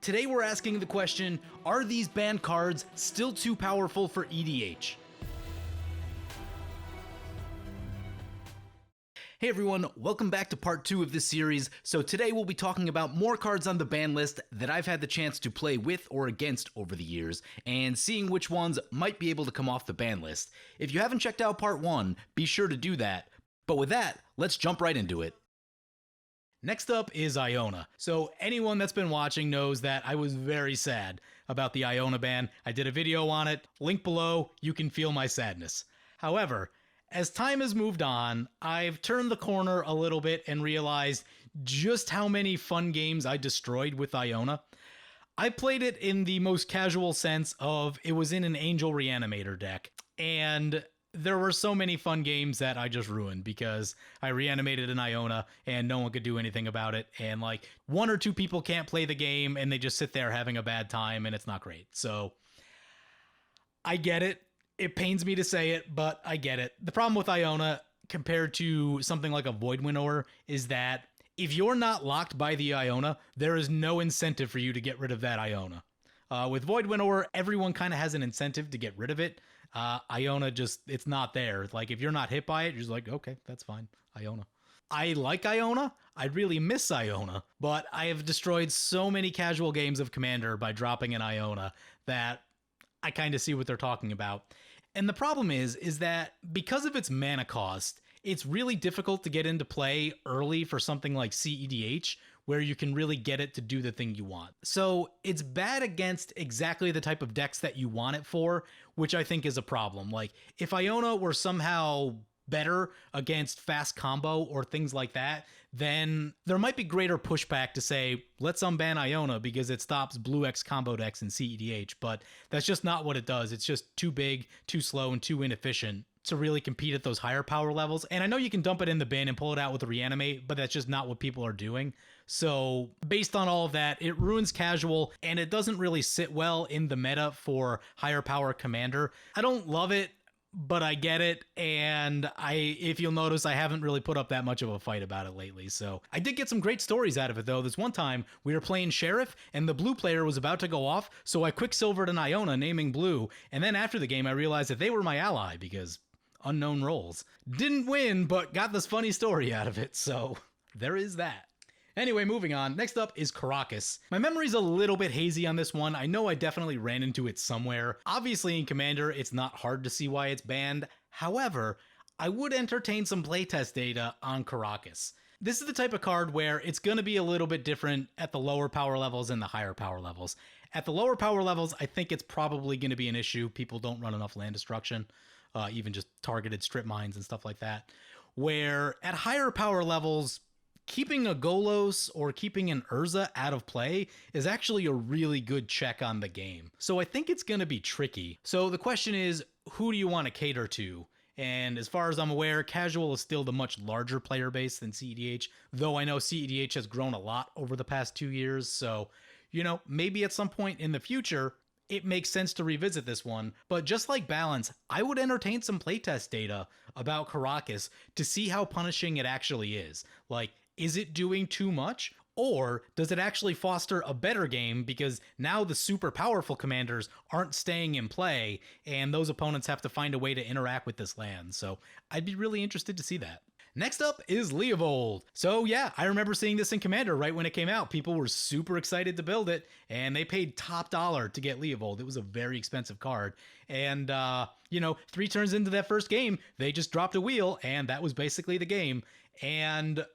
Today we're asking the question, are these banned cards still too powerful for EDH? Hey everyone, welcome back to part 2 of this series. So today we'll be talking about more cards on the ban list that I've had the chance to play with or against over the years, and seeing which ones might be able to come off the ban list. If you haven't checked out part 1, be sure to do that. But with that, let's jump right into it. Next up is Iona. So anyone that's been watching knows that I was very sad about the Iona ban. I did a video on it, link below, you can feel my sadness. However, as time has moved on, I've turned the corner a little bit and realized just how many fun games I destroyed with Iona. I played it in the most casual sense of it was in an Angel Reanimator deck, and there were so many fun games that I just ruined because I reanimated an Iona and no one could do anything about it, and like 1 or 2 people can't play the game and they just sit there having a bad time and it's not great. So I get it. It pains me to say it, but I get it. The problem with Iona compared to something like a Void Winnower is that if you're not locked by the Iona, there is no incentive for you to get rid of that Iona. With Void Winnower, everyone kind of has an incentive to get rid of it. Iona just, it's not there. Like, if you're not hit by it, you're just like, okay, that's fine. Iona. I like Iona. I really miss Iona, but I have destroyed so many casual games of Commander by dropping an Iona that I kind of see what they're talking about. And the problem is that because of its mana cost, it's really difficult to get into play early for something like CEDH, where you can really get it to do the thing you want. So it's bad against exactly the type of decks that you want it for, which I think is a problem. Like, if Iona were somehow better against fast combo or things like that, then there might be greater pushback to say, let's unban Iona because it stops blue X combo decks in CEDH, but that's just not what it does. It's just too big, too slow, and too inefficient to really compete at those higher power levels. And I know you can dump it in the bin and pull it out with a reanimate, but that's just not what people are doing. So based on all of that, it ruins casual, and it doesn't really sit well in the meta for higher power Commander. I don't love it, but I get it, and if you'll notice, I haven't really put up that much of a fight about it lately. So I did get some great stories out of it, though. This one time, we were playing Sheriff, and the blue player was about to go off, so I quicksilvered an Iona naming blue, and then after the game, I realized that they were my ally, because unknown roles. Didn't win, but got this funny story out of it, so there is that. Anyway, moving on. Next up is Karakas. My memory's a little bit hazy on this one. I know I definitely ran into it somewhere. Obviously in Commander, it's not hard to see why it's banned. However, I would entertain some playtest data on Karakas. This is the type of card where it's going to be a little bit different at the lower power levels and the higher power levels. At the lower power levels, I think it's probably going to be an issue. People don't run enough land destruction, even just targeted strip mines and stuff like that. Where at higher power levels, keeping a Golos or keeping an Urza out of play is actually a really good check on the game. So I think it's going to be tricky. So the question is, who do you want to cater to? And as far as I'm aware, casual is still the much larger player base than CEDH, though I know CEDH has grown a lot over the past 2 years. So, you know, maybe at some point in the future, it makes sense to revisit this one. But just like Balance, I would entertain some playtest data about Karakas to see how punishing it actually is. Like, is it doing too much? Or does it actually foster a better game because now the super powerful commanders aren't staying in play and those opponents have to find a way to interact with this land? So I'd be really interested to see that. Next up is Leovold. So yeah, I remember seeing this in Commander right when it came out. People were super excited to build it, and they paid top dollar to get Leovold. It was a very expensive card. And, you know, 3 turns into that first game, they just dropped a wheel, and that was basically the game. And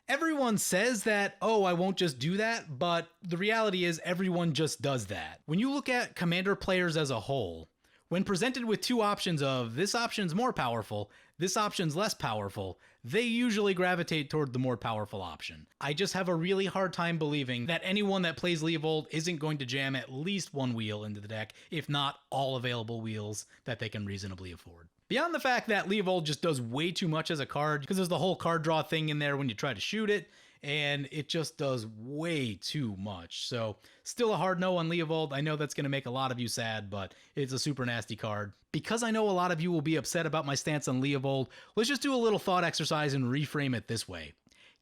everyone says that, oh, I won't just do that, but the reality is everyone just does that. When you look at Commander players as a whole, when presented with 2 options of this option's more powerful, this option's less powerful, they usually gravitate toward the more powerful option. I just have a really hard time believing that anyone that plays Leovold isn't going to jam at least 1 wheel into the deck, if not all available wheels that they can reasonably afford. Beyond the fact that Leovold just does way too much as a card, because there's the whole card draw thing in there when you try to shoot it, and it just does way too much. So still a hard no on Leovold. I know that's going to make a lot of you sad, but it's a super nasty card. Because I know a lot of you will be upset about my stance on Leovold, let's just do a little thought exercise and reframe it this way.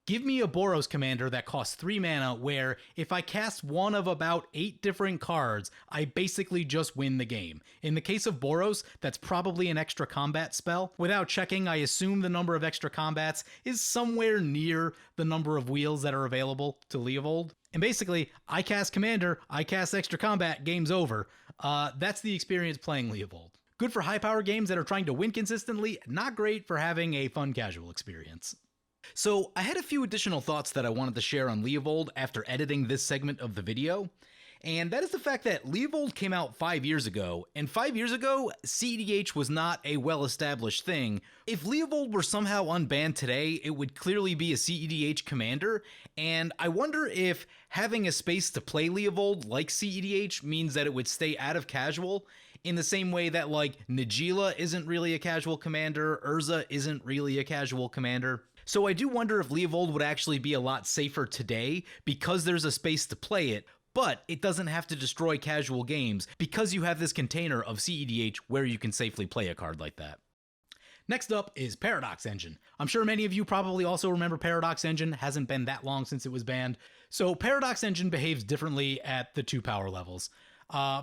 Give me a Boros commander that costs 3 mana where if I cast one of about 8 different cards, I basically just win the game. In the case of Boros, that's probably an extra combat spell. Without checking, I assume the number of extra combats is somewhere near the number of wheels that are available to Leovold. And basically, I cast commander, I cast extra combat, game's over. That's the experience playing Leovold. Good for high power games that are trying to win consistently, not great for having a fun casual experience. So I had a few additional thoughts that I wanted to share on Leovold after editing this segment of the video, and that is the fact that Leovold came out 5 years ago, and 5 years ago, CEDH was not a well-established thing. If Leovold were somehow unbanned today, it would clearly be a CEDH commander, and I wonder if having a space to play Leovold like CEDH means that it would stay out of casual, in the same way that, like, Najeela isn't really a casual commander, Urza isn't really a casual commander. So I do wonder if Leovold would actually be a lot safer today because there's a space to play it, but it doesn't have to destroy casual games because you have this container of CEDH where you can safely play a card like that. Next up is Paradox Engine. I'm sure many of you probably also remember Paradox Engine. Hasn't been that long since it was banned. So Paradox Engine behaves differently at the 2 power levels.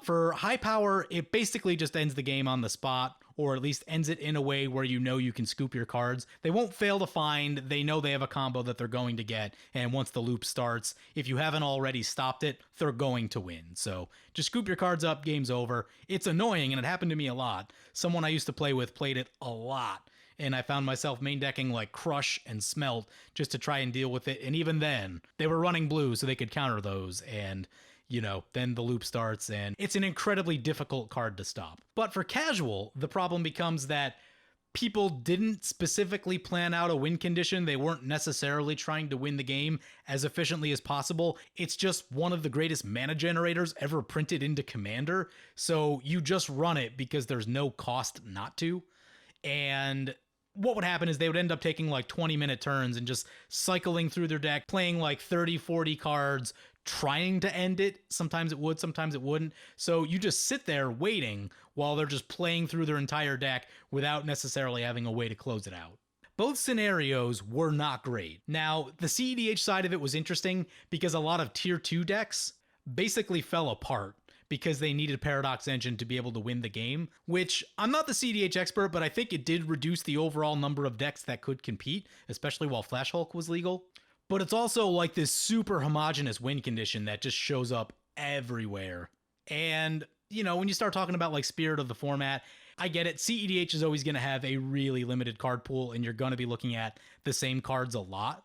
For high power, it basically just ends the game on the spot, or at least ends it in a way where you know you can scoop your cards. They won't fail to find, they know they have a combo that they're going to get, and once the loop starts, if you haven't already stopped it, they're going to win. So just scoop your cards up, game's over. It's annoying, and it happened to me a lot. Someone I used to play with played it a lot, and I found myself main decking like Crush and Smelt just to try and deal with it, and even then, they were running blue so they could counter those, and you know, then the loop starts, and it's an incredibly difficult card to stop. But for casual, the problem becomes that people didn't specifically plan out a win condition. They weren't necessarily trying to win the game as efficiently as possible. It's just one of the greatest mana generators ever printed into Commander, so you just run it because there's no cost not to. And what would happen is they would end up taking like 20-minute turns and just cycling through their deck, playing like 30, 40 cards, trying to end it. Sometimes it would, sometimes it wouldn't. So you just sit there waiting while they're just playing through their entire deck without necessarily having a way to close it out. Both scenarios were not great. Now, the CEDH side of it was interesting because a lot of tier 2 decks basically fell apart because they needed Paradox Engine to be able to win the game, which I'm not the CEDH expert, but I think it did reduce the overall number of decks that could compete, especially while Flash Hulk was legal. But it's also like this super homogenous win condition that just shows up everywhere. And, you know, when you start talking about like spirit of the format, I get it. CEDH is always going to have a really limited card pool, and you're going to be looking at the same cards a lot.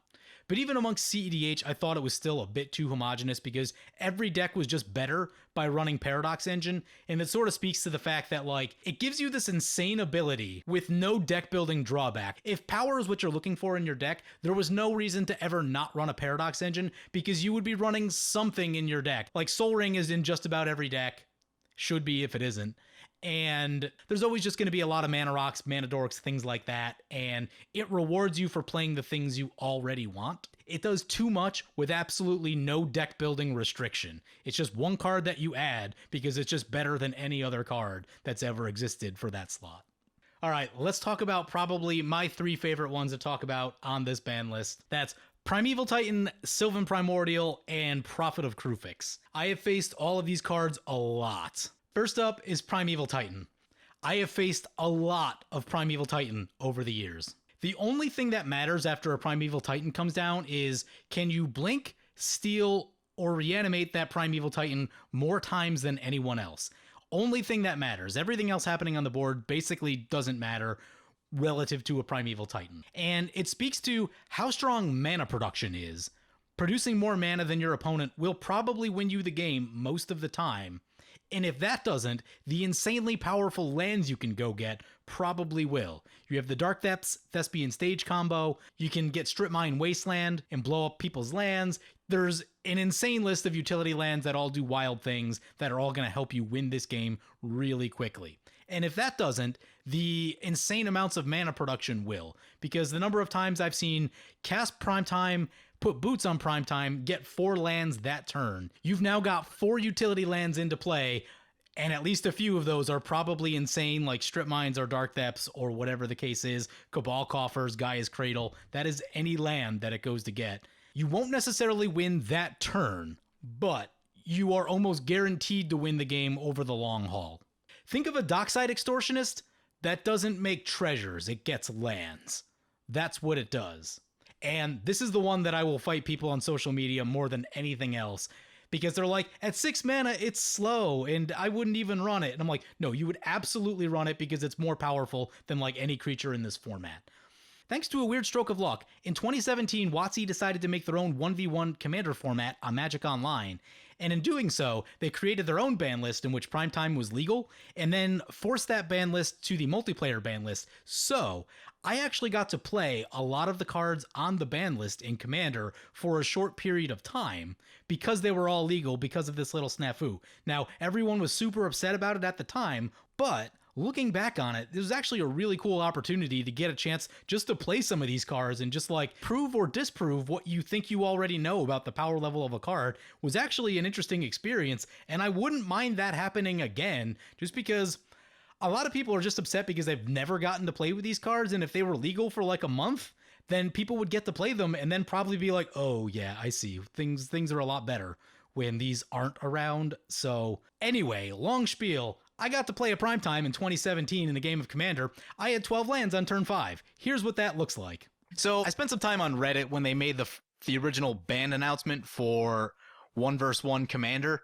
But even amongst CEDH, I thought it was still a bit too homogenous because every deck was just better by running Paradox Engine, and it sort of speaks to the fact that, like, it gives you this insane ability with no deck building drawback. If power is what you're looking for in your deck, there was no reason to ever not run a Paradox Engine because you would be running something in your deck. Like, Soul Ring is in just about every deck. Should be if it isn't. And there's always just going to be a lot of mana rocks, mana dorks, things like that, and it rewards you for playing the things you already want. It does too much with absolutely no deck building restriction. It's just one card that you add because it's just better than any other card that's ever existed for that slot. All right, let's talk about probably my 3 favorite ones to talk about on this ban list. That's Primeval Titan, Sylvan Primordial, and Prophet of Kruphix. I have faced all of these cards a lot. First up is Primeval Titan. I have faced a lot of Primeval Titan over the years. The only thing that matters after a Primeval Titan comes down is, can you blink, steal, or reanimate that Primeval Titan more times than anyone else? Only thing that matters. Everything else happening on the board basically doesn't matter relative to a Primeval Titan. And it speaks to how strong mana production is. Producing more mana than your opponent will probably win you the game most of the time. And if that doesn't, the insanely powerful lands you can go get probably will. You have the Dark Depths Thespian Stage combo, you can get Strip Mine Wasteland and blow up people's lands. There's an insane list of utility lands that all do wild things that are all going to help you win this game really quickly. And if that doesn't, the insane amounts of mana production will. Because the number of times I've seen cast Primetime, put boots on Primetime, get 4 lands that turn. You've now got 4 utility lands into play, And at least a few of those are probably insane, like Strip Mines or Dark Depths or whatever the case is. Cabal Coffers, Gaia's Cradle. That is any land that it goes to get. You won't necessarily win that turn, but you are almost guaranteed to win the game over the long haul. Think of a Dockside Extortionist that doesn't make treasures, it gets lands. That's what it does. And this is the one that I will fight people on social media more than anything else, because they're like, at 6 mana, it's slow, and I wouldn't even run it. And I'm like, no, you would absolutely run it because it's more powerful than like any creature in this format. Thanks to a weird stroke of luck, in 2017, WotC decided to make their own 1v1 commander format on Magic Online, and in doing so, they created their own ban list in which Primetime was legal, and then forced that ban list to the multiplayer ban list. So, I actually got to play a lot of the cards on the ban list in Commander for a short period of time, because they were all legal because of this little snafu. Now, everyone was super upset about it at the time, but looking back on it, it was actually a really cool opportunity to get a chance just to play some of these cards and just like prove or disprove what you think you already know about the power level of a card. Was actually an interesting experience, and I wouldn't mind that happening again, just because a lot of people are just upset because they've never gotten to play with these cards, and if they were legal for like a month, then people would get to play them and then probably be like, oh yeah, I see, things are a lot better when these aren't around. So anyway, long spiel. I got to play a Primetime in 2017 in a game of Commander. I had 12 lands on turn 5. Here's what that looks like. So I spent some time on Reddit when they made the original ban announcement for 1v1 Commander,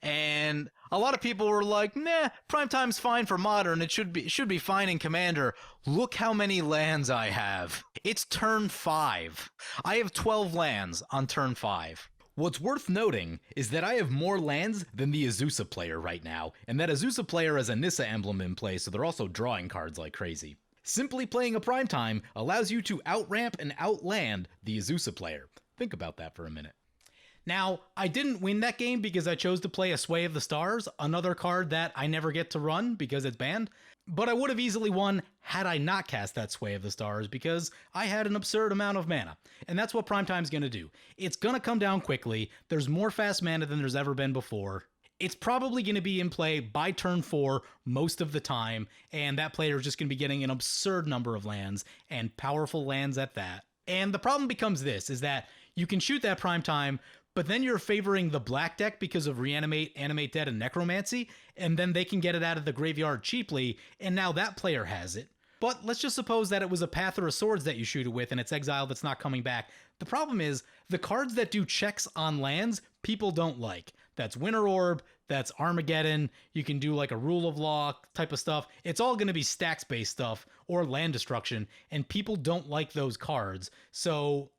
and a lot of people were like, nah, Primetime's fine for Modern. It should be fine in Commander. Look how many lands I have. It's turn 5. I have 12 lands on turn 5. What's worth noting is that I have more lands than the Azusa player right now, and that Azusa player has a Nissa emblem in play, so they're also drawing cards like crazy. Simply playing a Primetime allows you to outramp and outland the Azusa player. Think about that for a minute. Now, I didn't win that game because I chose to play a Sway of the Stars, another card that I never get to run because it's banned. But I would have easily won had I not cast that Sway of the Stars because I had an absurd amount of mana. And that's what Primetime's going to do. It's going to come down quickly. There's more fast mana than there's ever been before. It's probably going to be in play by turn 4 most of the time, and that player is just going to be getting an absurd number of lands, and powerful lands at that. And the problem becomes this, is that you can shoot that Primetime, but then you're favoring the black deck because of Reanimate, Animate Dead, and Necromancy, and then they can get it out of the graveyard cheaply, and now that player has it. But let's just suppose that it was a Path or a Swords that you shoot it with, and it's exiled that's not coming back. The problem is, the cards that do checks on lands, people don't like. That's Winter Orb, that's Armageddon, you can do like a Rule of Law type of stuff. It's all going to be stacks-based stuff, or land destruction, and people don't like those cards. So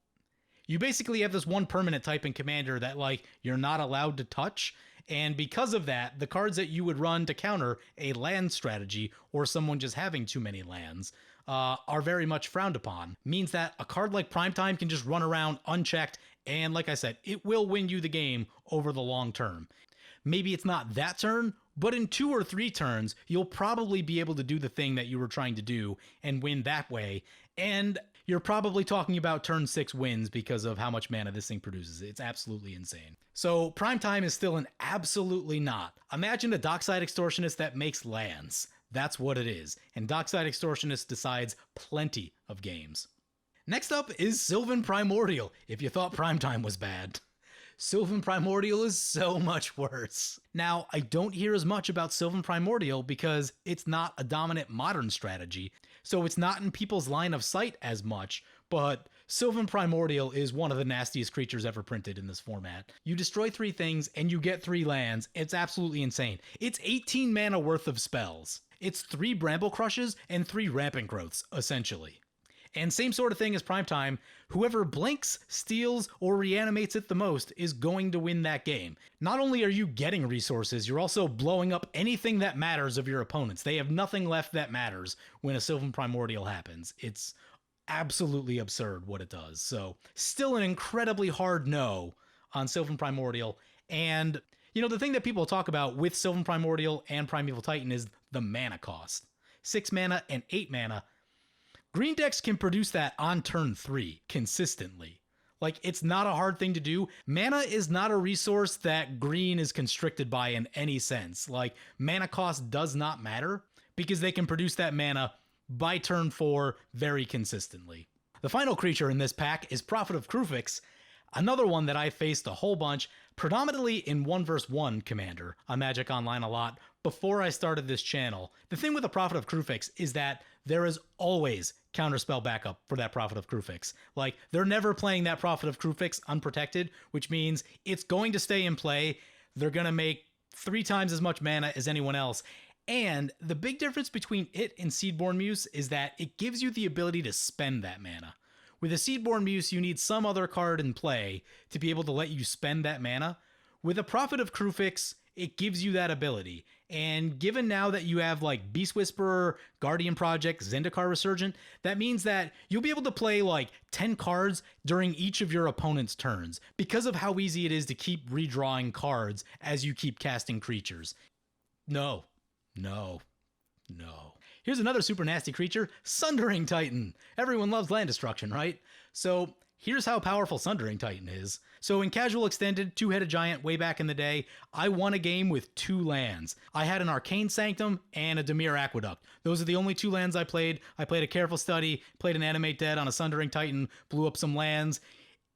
you basically have this one permanent type in Commander that like you're not allowed to touch, and because of that, the cards that you would run to counter a land strategy or someone just having too many lands are very much frowned upon. Means that a card like Primetime can just run around unchecked, and like I said, it will win you the game over the long term. Maybe it's not that turn, but in 2 or 3 turns, you'll probably be able to do the thing that you were trying to do and win that way. And you're probably talking about turn 6 wins because of how much mana this thing produces. It's absolutely insane. So Primetime is still an absolutely not. Imagine a Dockside Extortionist that makes lands. That's what it is. And Dockside Extortionist decides plenty of games. Next up is Sylvan Primordial, if you thought Primetime was bad. Sylvan Primordial is so much worse. Now, I don't hear as much about Sylvan Primordial because it's not a dominant modern strategy, so it's not in people's line of sight as much, but Sylvan Primordial is one of the nastiest creatures ever printed in this format. You destroy 3 things and you get 3 lands. It's absolutely insane. It's 18 mana worth of spells. It's 3 Bramble Crushes and 3 Rampant Growths, essentially. And same sort of thing as Primetime, whoever blinks, steals, or reanimates it the most is going to win that game. Not only are you getting resources, you're also blowing up anything that matters of your opponents. They have nothing left that matters when a Sylvan Primordial happens. It's absolutely absurd what it does. So, still an incredibly hard no on Sylvan Primordial. And, you know, the thing that people talk about with Sylvan Primordial and Primeval Titan is the mana cost. 6 mana and 8 mana. Green decks can produce that on turn 3 consistently. Like, it's not a hard thing to do. Mana is not a resource that green is constricted by in any sense. Like, mana cost does not matter because they can produce that mana by turn 4 very consistently. The final creature in this pack is Prophet of Kruphix, another one that I faced a whole bunch, predominantly in 1v1 Commander on Magic Online a lot before I started this channel. The thing with the Prophet of Kruphix is that there is always counterspell backup for that Prophet of Kruphix. Like, they're never playing that Prophet of Kruphix unprotected, which means it's going to stay in play. They're going to make 3 times as much mana as anyone else. And the big difference between it and Seedborn Muse is that it gives you the ability to spend that mana. With a Seedborn Muse, you need some other card in play to be able to let you spend that mana. With a Prophet of Kruphix, it gives you that ability. And given now that you have like Beast Whisperer, Guardian Project, Zendikar Resurgent, that means that you'll be able to play like 10 cards during each of your opponent's turns because of how easy it is to keep redrawing cards as you keep casting creatures. No. Here's another super nasty creature, Sundering Titan. Everyone loves land destruction, right? So here's how powerful Sundering Titan is. So in Casual Extended, 2-headed giant way back in the day, I won a game with 2 lands. I had an Arcane Sanctum and a Dimir Aqueduct. Those are the only 2 lands I played. I played a Careful Study, played an Animate Dead on a Sundering Titan, blew up some lands.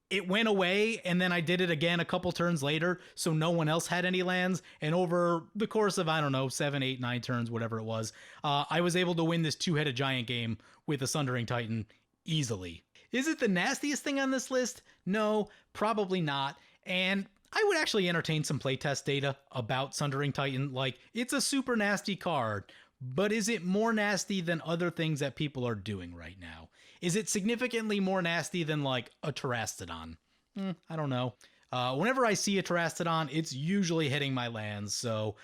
It went away, and then I did it again a couple turns later, so no one else had any lands, and over the course of, I don't know, 7, 8, 9 turns, whatever it was, I was able to win this 2-headed giant game with a Sundering Titan easily. Is it the nastiest thing on this list? No, probably not, and I would actually entertain some playtest data about Sundering Titan. Like, it's a super nasty card, but is it more nasty than other things that people are doing right now? Is it significantly more nasty than, like, a Terastodon? I don't know. Whenever I see a Terastodon, it's usually hitting my lands, so,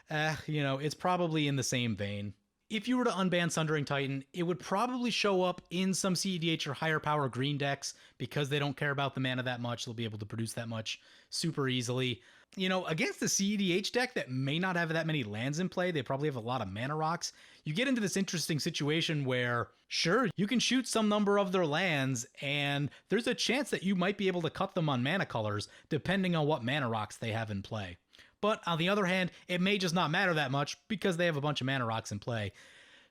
it's probably in the same vein. If you were to unban Sundering Titan, it would probably show up in some CEDH or higher power green decks because they don't care about the mana that much. They'll be able to produce that much super easily. Against the CEDH deck that may not have that many lands in play, they probably have a lot of mana rocks. You get into this interesting situation where, sure, you can shoot some number of their lands, and there's a chance that you might be able to cut them on mana colors, depending on what mana rocks they have in play. But on the other hand, it may just not matter that much because they have a bunch of mana rocks in play.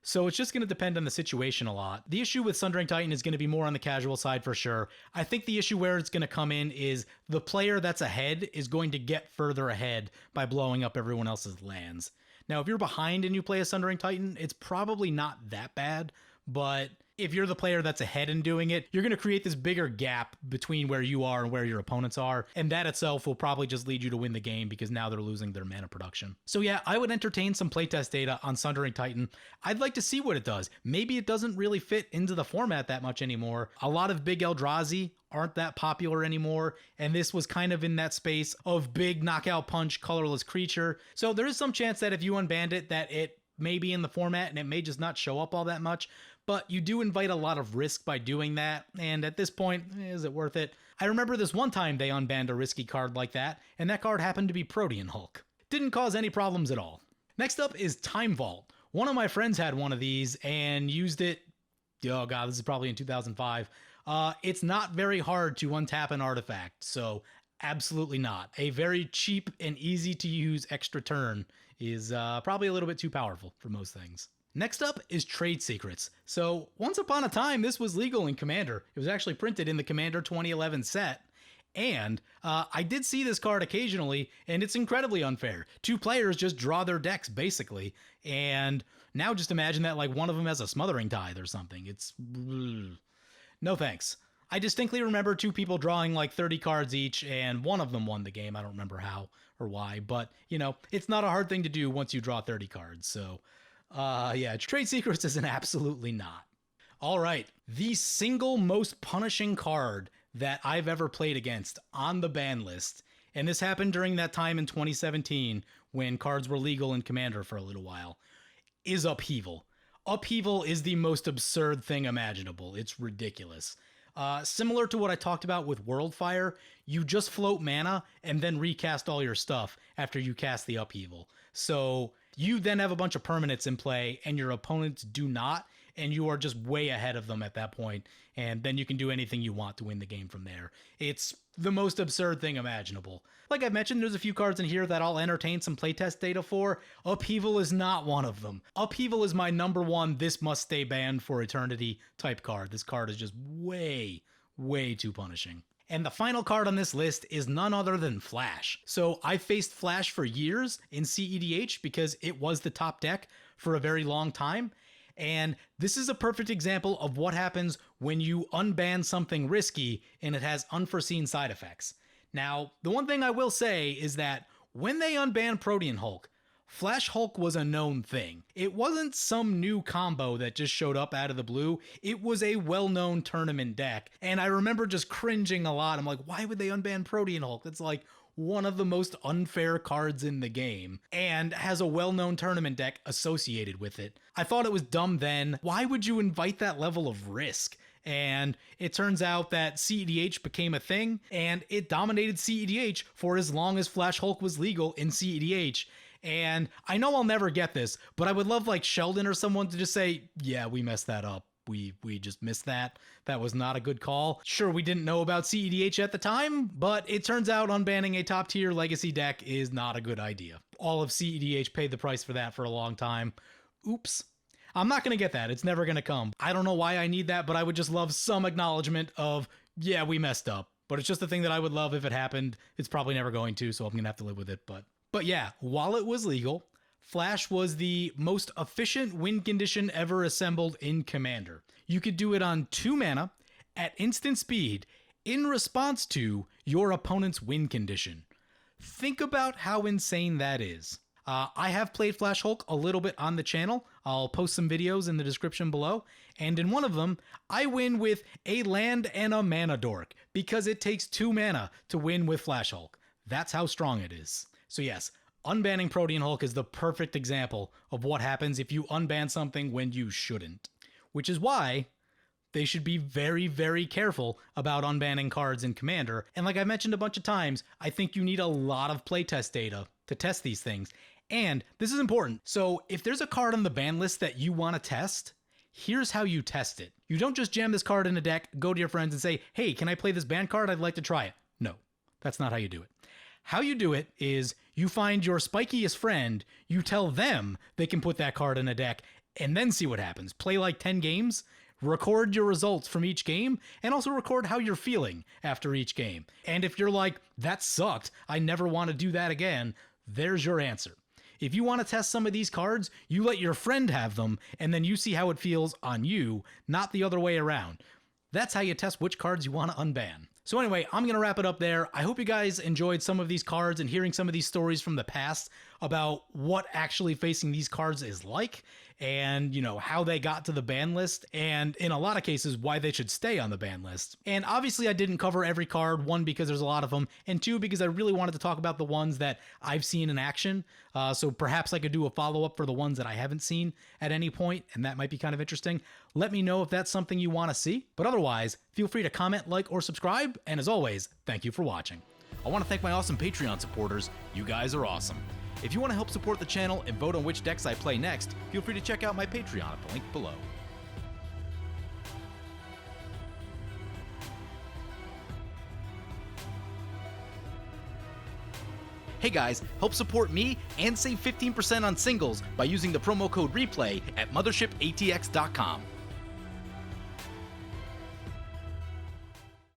So it's just going to depend on the situation a lot. The issue with Sundering Titan is going to be more on the casual side for sure. I think the issue where it's going to come in is the player that's ahead is going to get further ahead by blowing up everyone else's lands. Now, if you're behind and you play a Sundering Titan, it's probably not that bad, but if you're the player that's ahead in doing it, you're going to create this bigger gap between where you are and where your opponents are, and that itself will probably just lead you to win the game because now they're losing their mana production. So yeah, I would entertain some playtest data on Sundering Titan. I'd like to see what it does. Maybe it doesn't really fit into the format that much anymore. A lot of big Eldrazi aren't that popular anymore, and this was kind of in that space of big knockout punch colorless creature. So there is some chance that if you unbanned it, that it may be in the format and it may just not show up all that much. But you do invite a lot of risk by doing that, and at this point, is it worth it? I remember this one time they unbanned a risky card like that, and that card happened to be Protean Hulk. Didn't cause any problems at all. Next up is Time Vault. One of my friends had one of these and used it, oh god, this is probably in 2005. It's not very hard to untap an artifact, so absolutely not. A very cheap and easy to use extra turn is probably a little bit too powerful for most things. Next up is Trade Secrets. So once upon a time, this was legal in Commander. It was actually printed in the Commander 2011 set. And I did see this card occasionally, and it's incredibly unfair. 2 players just draw their decks, basically. And now just imagine that like one of them has a Smothering Tithe or something. It's... no thanks. I distinctly remember 2 people drawing like 30 cards each, and one of them won the game. I don't remember how or why, but, it's not a hard thing to do once you draw 30 cards, so... yeah, Trade Secrets is an absolutely not. All right, the single most punishing card that I've ever played against on the ban list, and this happened during that time in 2017 when cards were legal in Commander for a little while, is Upheaval. Upheaval is the most absurd thing imaginable. It's ridiculous. Similar to what I talked about with Worldfire, you just float mana and then recast all your stuff after you cast the Upheaval. So you then have a bunch of permanents in play and your opponents do not, and you are just way ahead of them at that point, and then you can do anything you want to win the game from there. It's the most absurd thing imaginable. Like I mentioned, there's a few cards in here that I'll entertain some playtest data for. Upheaval is not one of them. Upheaval is my number one, this must stay banned for eternity type card. This card is just way too punishing. And the final card on this list is none other than Flash. So I faced Flash for years in CEDH because it was the top deck for a very long time. And this is a perfect example of what happens when you unban something risky and it has unforeseen side effects. Now, the one thing I will say is that when they unbanned Protean Hulk, Flash Hulk was a known thing. It wasn't some new combo that just showed up out of the blue. It was a well-known tournament deck. And I remember just cringing a lot. I'm like, why would they unban Protean Hulk? That's like one of the most unfair cards in the game and has a well-known tournament deck associated with it. I thought it was dumb then. Why would you invite that level of risk? And it turns out that CEDH became a thing and it dominated CEDH for as long as Flash Hulk was legal in CEDH. And I know I'll never get this, but I would love like Sheldon or someone to just say, yeah, we messed that up. We just missed that. That was not a good call. Sure, we didn't know about CEDH at the time, but it turns out unbanning a top tier legacy deck is not a good idea. All of CEDH paid the price for that for a long time. Oops. I'm not going to get that. It's never going to come. I don't know why I need that, but I would just love some acknowledgement of, yeah, we messed up. But it's just a thing that I would love if it happened. It's probably never going to, so I'm going to have to live with it. But yeah, while it was legal, Flash was the most efficient win condition ever assembled in Commander. You could do it on 2 mana at instant speed in response to your opponent's win condition. Think about how insane that is. I have played Flash Hulk a little bit on the channel. I'll post some videos in the description below. And in one of them, I win with a land and a mana dork because it takes 2 mana to win with Flash Hulk. That's how strong it is. So yes, unbanning Protean Hulk is the perfect example of what happens if you unban something when you shouldn't. Which is why they should be very careful about unbanning cards in Commander. And like I mentioned a bunch of times, I think you need a lot of playtest data to test these things. And this is important. So if there's a card on the ban list that you want to test, here's how you test it. You don't just jam this card in a deck, go to your friends and say, hey, can I play this ban card? I'd like to try it. No, that's not how you do it. How you do it is you find your spikiest friend, you tell them they can put that card in a deck, and then see what happens. Play like 10 games, record your results from each game, and also record how you're feeling after each game. And if you're like, that sucked, I never want to do that again, there's your answer. If you want to test some of these cards, you let your friend have them, and then you see how it feels on you, not the other way around. That's how you test which cards you want to unban. So anyway, I'm going to wrap it up there. I hope you guys enjoyed some of these cards and hearing some of these stories from the past about what actually facing these cards is like and, you know, how they got to the ban list and in a lot of cases why they should stay on the ban list. And obviously I didn't cover every card, 1, because there's a lot of them, and 2, because I really wanted to talk about the ones that I've seen in action. So perhaps I could do a follow-up for the ones that I haven't seen at any point, and that might be kind of interesting. Let me know if that's something you want to see. But otherwise, feel free to comment, like, or subscribe. And as always, thank you for watching. I want to thank my awesome Patreon supporters. You guys are awesome. If you want to help support the channel and vote on which decks I play next, feel free to check out my Patreon at the link below. Hey guys, help support me and save 15% on singles by using the promo code REPLAY at mothershipatx.com.